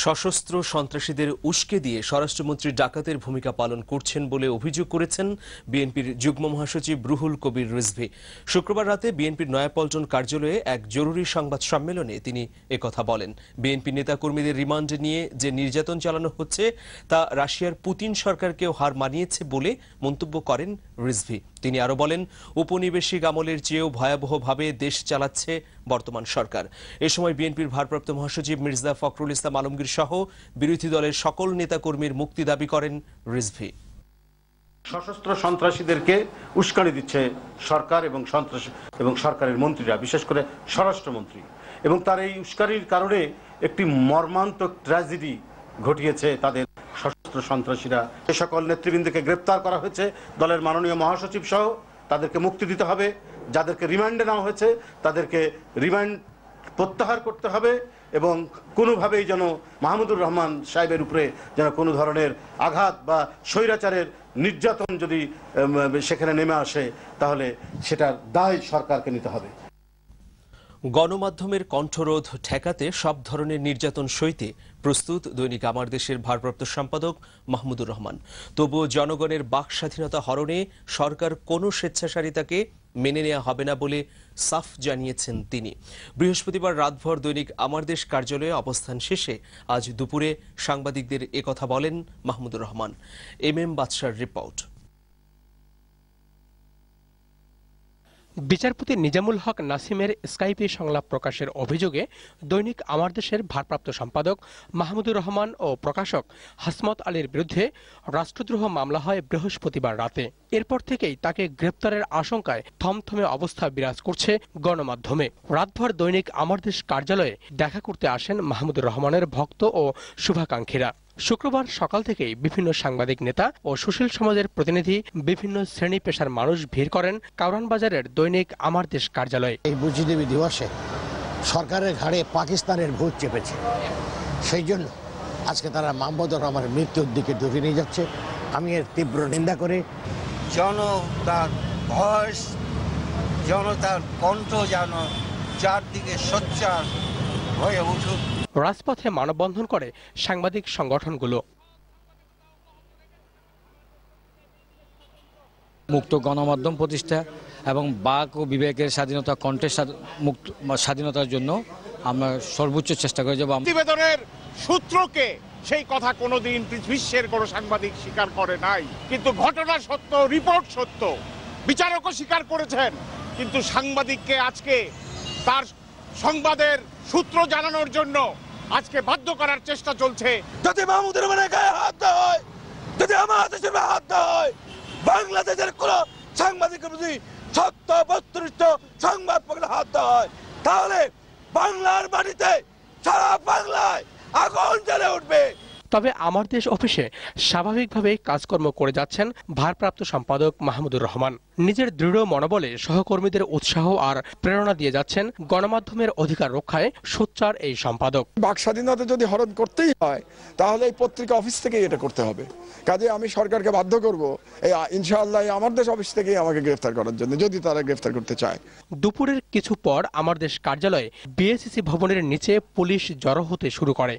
সশস্ত্র সন্ত্রাসীদের উস্কে দিয়ে স্বরাষ্ট্রমন্ত্রী ডাকাতের ভূমিকা পালন করছেন বলে অভিযোগ করেছেন বিএনপির যুগ্ম মহাসচিব রুহুল কবির রিজভী। শুক্রবার রাতে বিএনপির নয়াপল্টন কার্যালয়ে এক জরুরি সংবাদ সম্মেলনে তিনি একথা বলেন। বিএনপি নেতাকর্মীদের রিমান্ডে নিয়ে যে নির্যাতন চালানো হচ্ছে তা রাশিয়ার পুতিন সরকারকেও হার মানিয়েছে বলে মন্তব্য করেন রিজভী। তিনি আরো বলেন, উপনিবেশিক আমলের চেয়েও ভয়াবহভাবে দেশ চালাচ্ছে বর্তমান সরকার। এ সময় বিএনপির ভারপ্রাপ্ত মহাসচিব মির্জা ফখরুল ইসলাম আলমগীর সহ বিরোধী দলের সকল নেতাকর্মীর মুক্তি দাবি করেন রিজভী। সশস্ত্র সন্ত্রাসীদেরকে উস্কানি দিচ্ছে সরকার এবং সরকারের মন্ত্রীরা, বিশেষ করে স্বরাষ্ট্রমন্ত্রী, এবং তার এই উস্কানির কারণে একটি মর্মান্তিক ট্র্যাজেডি ঘটিয়েছে। তাদের সশস্ত্র সন্ত্রাসীরা যে সকল নেতৃবৃন্দকে গ্রেপ্তার করা হয়েছে, দলের মাননীয় মহাসচিব সহ, তাদেরকে মুক্তি দিতে হবে। যাদেরকে রিমান্ডে নেওয়া হয়েছে তাদেরকে রিমান্ড প্রত্যাহার করতে হবে এবং কোনোভাবেই যেন মাহমুদুর রহমান সাহেবের উপরে যেন কোনো ধরনের আঘাত বা স্বৈরাচারের নির্যাতন যদি সেখানে নেমে আসে, তাহলে সেটার দায় সরকারকে নিতে হবে। গণমাধ্যমের কণ্ঠরোধ ঠেকাতে সব ধরনের নির্যাতন সইতে প্রস্তুত দৈনিক আমার দেশের ভারপ্রাপ্ত সম্পাদক মাহমুদুর রহমান। তবুও জনগণের বাক স্বাধীনতা হরণে সরকার কোনো স্বেচ্ছাচারিতাকে মেনে নেওয়া হবে না বলে সাফ জানিয়েছেন তিনি। বৃহস্পতিবার রাতভর দৈনিক আমার দেশ কার্যালয়ে অবস্থান শেষে আজ দুপুরে সাংবাদিকদের একথা বলেন মাহমুদুর রহমান। এম বাদশার রিপোর্ট। বিচারপতি নিজামুল হক নাসিমের স্কাইপে সংলাপ প্রকাশের অভিযোগে দৈনিক আমার দেশের ভারপ্রাপ্ত সম্পাদক মাহমুদুর রহমান ও প্রকাশক হাসমত আলীর বিরুদ্ধে রাষ্ট্রদ্রোহ মামলা হয় বৃহস্পতিবার রাতে। এরপর থেকেই তাকে গ্রেপ্তারের আশঙ্কায় থমথমে অবস্থা বিরাজ করছে গণমাধ্যমে। রাতভর দৈনিক আমার দেশ কার্যালয়ে দেখা করতে আসেন মাহমুদুর রহমানের ভক্ত ও শুভাকাঙ্ক্ষীরা। শুক্রবার সকাল থেকেই বিভিন্ন সাংবাদিক নেতা ও সুশীল সমাজের প্রতিনিধি, বিভিন্ন শ্রেণী পেশার মানুষ ভিড় করেন কারওয়ান বাজারের দৈনিক আমার দেশ কার্যালয়ে। এই বুদ্ধিজীবী দিবসে সরকারের ঘাড়ে পাকিস্তানের ভূত চেপেছে, সেই জন্য আজকে তারা মাহমুদুর রহমানের মৃত্যুর দিকে ঢুকে নিয়ে যাচ্ছে। আমি এর তীব্র নিন্দা করে জনতার ভয়েস, জনতার কণ্ঠ যেন চারদিকে সোচ্চার হয়ে উঠুক। রাজপথে মানববন্ধন করে সাংবাদিক সংগঠনগুলো। মুক্ত গণমাধ্যম প্রতিষ্ঠা এবং বাক ও বিবেকের স্বাধীনতা, কণ্ঠের স্বাধীনতার জন্য আমরা সর্বোচ্চ চেষ্টা করে যাব। প্রতিবেদনের সূত্রকে সেই কথা কোনোদিন বিশ্বের কোনো সাংবাদিক স্বীকার করে নাই, কিন্তু ঘটনা সত্য, রিপোর্ট সত্য, বিচারকও স্বীকার করেছেন। কিন্তু সাংবাদিককে আজকে তার সংবাদের সূত্র জানানোর জন্য আজকে বাধ্য করার চেষ্টা চলছে। যদি মাহমুদুর রহমানের গায়ে হাত দেওয়া হয়, যদি আমার দেশের হাত দেওয়া হয়, বাংলাদেশের কোন সাংবাদিকের প্রতি সত্য বস্তুনিষ্ঠ সংবাদ প্রকাশে হাত দেওয়া হয়, তাহলে বাংলার মাটিতে সারা বাংলায় আগুন জ্বলে উঠবে। তবে আমার দেশ অফিসে স্বাভাবিকভাবে কাজকর্ম করে যাচ্ছেন ভারপ্রাপ্ত সম্পাদক মাহমুদুর রহমান। নিজের দৃঢ় মনোবলে সহকর্মীদের উৎসাহ আর প্রেরণা দিয়ে যাচ্ছেন গণমাধ্যমের অধিকার রক্ষায় সোচ্চার এই সম্পাদক। বাক স্বাধীনতা যদি হরণ করতেই হয়, তাহলে এই পত্রিকা অফিস থেকেই এটা করতে হবে। কাজে আমি সরকারকে বাধ্য করব এই ইনশাআল্লাহ আমার দেশ অফিস থেকেই আমাকে গ্রেফতার করার জন্য, যদি তারা গ্রেফতার করতে চায়। দুপুরের কিছু পর আমার দেশ কার্যালয়ে বিএসিসি ভবনের নিচে পুলিশ জড়ো হতে শুরু করে।